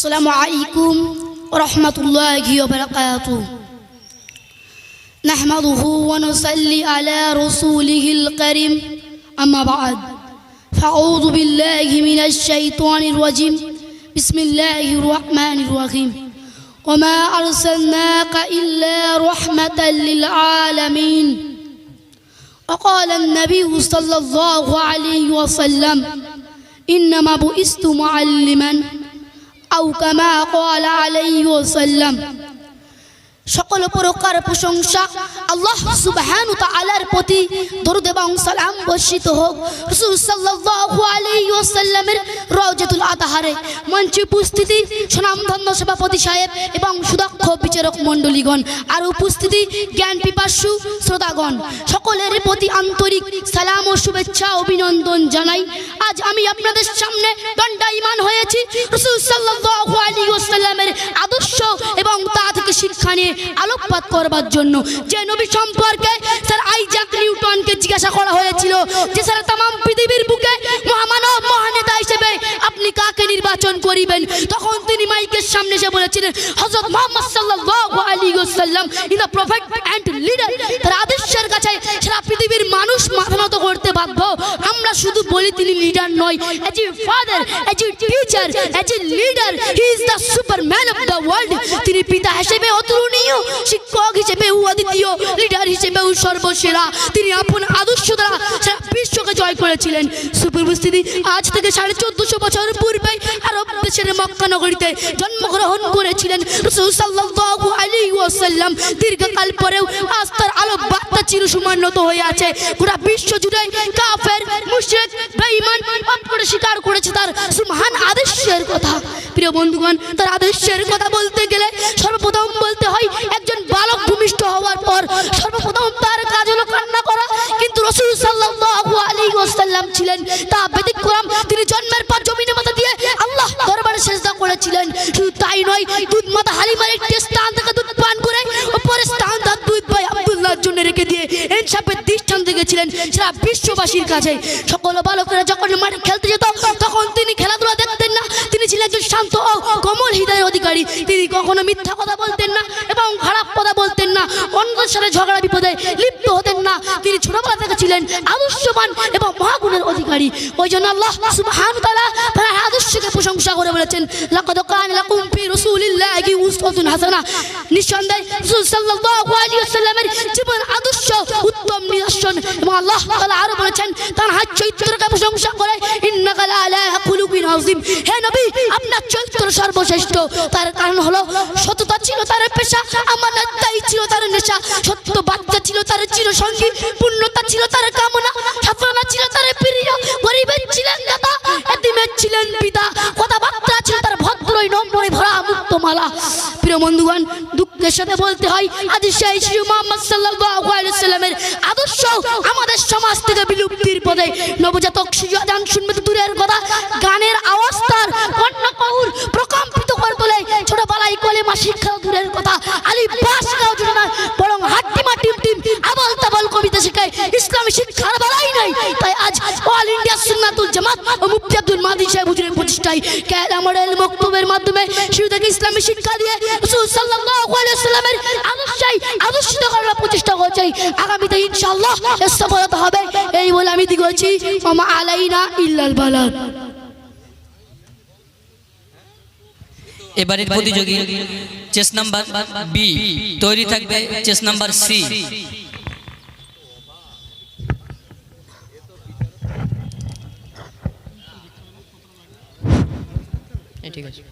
السلام عليكم ورحمة الله وبركاته. نحمده ونصلي على رسوله الكريم. أما بعد فأعوذ بالله من الشيطان الرجيم. بسم الله الرحمن الرحيم. وما أرسلناك إلا رحمة للعالمين. وقال النبي صلى الله عليه وسلم إنما بعثت معلما أو كما قال عليه وسلم. সকল প্রকার প্রশংসা আল্লাহ সুবহানাহু ওয়া তাআলার প্রতি দরুদ এবং সালাম বর্ষিত হোক। রাসূল সাল্লাল্লাহু আলাইহি ওয়াসাল্লামের রওজাতুল আতহারে মঞ্চে উপস্থিতি সুনামধন্য সভাপতি সাহেব এবং সুদক্ষ বিচারক মণ্ডলীগণ আর উপস্থিতি জ্ঞান পিপাসু শ্রোতাগণ, সকলের প্রতি আন্তরিক সালাম ও শুভেচ্ছা অভিনন্দন জানাই। আজ আমি আপনাদের সামনে দণ্ডায়মান হয়েছি রাসূল সাল্লাল্লাহু আলাইহি ওয়াসাল্লামের আদর্শ এবং তা থেকে শিক্ষা নিয়ে আলোকপাত করবার জন্য। যে নবী সম্পর্কে স্যার আইজাক নিউটনকে জিজ্ঞাসা করা হয়েছিল যে স্যার तमाम পৃথিবীর বুকে মহামানব মহানেতা হিসেবে আপনি কাকে নির্বাচন করিবেন, তখন তিনি মাইকের সামনে এসে বলেছিলেন হযরত মুহাম্মদ সাল্লাল্লাহু আলাইহি ওয়াসাল্লাম in the prophet and leader. তার আদর্শের কাছে সারা পৃথিবীর মানুষ মাথা নত করতে বাধ্য। আমরা শুধু বলি তিনি লিডার নয়, as a father, as a teacher, as a leader, he is the Superman of the world. তিনি পিতা হিসেবে অতুলনীয়, শিক্ষক হিসেবেও অদ্বিতীয়, লিডার হিসেবেও সর্বসেরা। তিনি আপন আদর্শ দ্বারা সারা বিশ্বকে জয় করেছিলেন। সুপরিস্থিতি আজ থেকে 1450 বছর পূর্বে আরব দেশের মক্কা নগরীতে জন্মগ্রহণ করেছিলেন রাসূল সাল্লাল্লাহু আলাইহি ওয়াসাল্লাম। দীর্ঘকাল পরেও আজ তার আলো বার্তা চিরসমান্বিত হয়ে আছে। গোটা বিশ্ব জুড়ে কাফের, মুশরিক, বেঈমান করে স্বীকার করেছে তার সুবহান আদর্শের কথা। প্রিয় বন্ধুগণ, তার আদর্শের কথা বলতে গেলে সর্বপ্রথম বলতে হয় একজন বালক ভূমিষ্ঠ হওয়ার পর সর্বপ্রথম তার কাজ হলো কান্না করা। কিন্তু রাসূল সাল্লাল্লাহু আলাইহি ওয়াসাল্লাম ছিলেন তা ব্যতিক্রম। তিনি জন্মের পর জমিনের মাথা দিয়ে আল্লাহ দরবারে সিজদা করেছিলেন। শুধু তাই নয়, দুধ মাতা হালিমার একটি স্থান থেকে দুধ পান করে উপরের স্থান তার দুধ ভাই আব্দুল্লাহর জন্য রেখে দিয়ে ইনসাফের দৃষ্টান্ত দেখেছিলেন সারা বিশ্ববাসীর কাছে। সকল বালকেরা যখন মাঠে খেলতে যেত তখন তিনি খেলাধুলা দেখতেন না। তিনি ছিলেন একজন শান্ত ও কোমল হৃদয়ের অধিকারী। তিনি কখনো মিথ্যা কথা বলতেন না এবং খারাপ কথা বলতেন না, অন্যদের সাথে ঝগড়া বিপদে লিপ্ত হতেন না। তিনি ছোটবেলা থেকে ছিলেন আদর্শবান এবং মহাগুণের অধিকারী। ওই জন্য আল্লাহ সুবহানাহু ওয়া তাআলা তার আদর্শকে প্রশংসা করে বলেছেন লাকাদ কানা লাকুম ফি রাসূলিল্লাহি উসওয়াতুন হাসানা। নিঃসন্দেহে রাসূল সাল্লাল্লাহু আলাইহি ওয়াসাল্লামের জীবন আদর্শ উত্তম নিদর্শন। এবং আল্লাহ তাআলা আরো বলেছেন তার চরিত্রকে প্রশংসা করে ইন্নাকা লাআলা খুলুকিন আযীম। হে নবী, আপনার চরিত্র সর্বশ্রেষ্ঠ। তার কারণ হলো সততা ছিল তার পেশা, আমানতদারি ছিল তার নেশা, সত্যবাদিতা ছিল তার চিরসঙ্গী, পূর্ণতা ছিল তার কামনা, সাফল্য ছিল তার প্রিয়, গরিবের ছিলেন দাতা, এতিমের ছিলেন পিতা, কথাবার্তা ছিল তার ভদ্রই নম্রই ভরা মুক্তমালা। প্রিয় বন্ধুগণ, দুঃখের সাথে বলতে হয় আজ সেই শিশু মুহাম্মদ সাল্লাল্লাহু আলাইহি ওয়াসাল্লামের আদর্শ আমাদের সমাজ থেকে বিলুপ্তির পথে। নবজাতক শিশু আজান শুনবে তো দূরের কথা, গানের আওয়াজ তার কর্ণকুহর প্রকম্পিত করে তোলে। ছোটবেলায় কলেমা শিক্ষা দূরের কথা, আলিফ বা শিখাও জুড়ে না, বরং হাট্টিমা টিম টিম আবল তাবল কবিতা শেখায়। ইসলামী শিক্ষার বেলাই নাই। তাই আজ অল ইন্ডিয়া সুন্নাতুল জামাত ও মুফতি আব্দুল মাদি সাহেব হুজুরের প্রতিষ্ঠায় কেয়ালা মডেল বক্তব্যের মাধ্যমে শিশুদেরকে ইসলামী শিক্ষা দিয়ে রাসূল সাল্লাল্লাহু আলাইহি ওয়াসাল্লামের আদর্শিত করার প্রচেষ্টা করছে। আগামীতে ইনশাআল্লাহ সফলতা হবে। এই বলে আমি দিগছি ওমা আলাইনা ইল্লাল বালাগ। এবারের প্রতিযোগী চেস নাম্বার বি তৈরি থাকবে চেস নাম্বার সি। ঠিক আছে।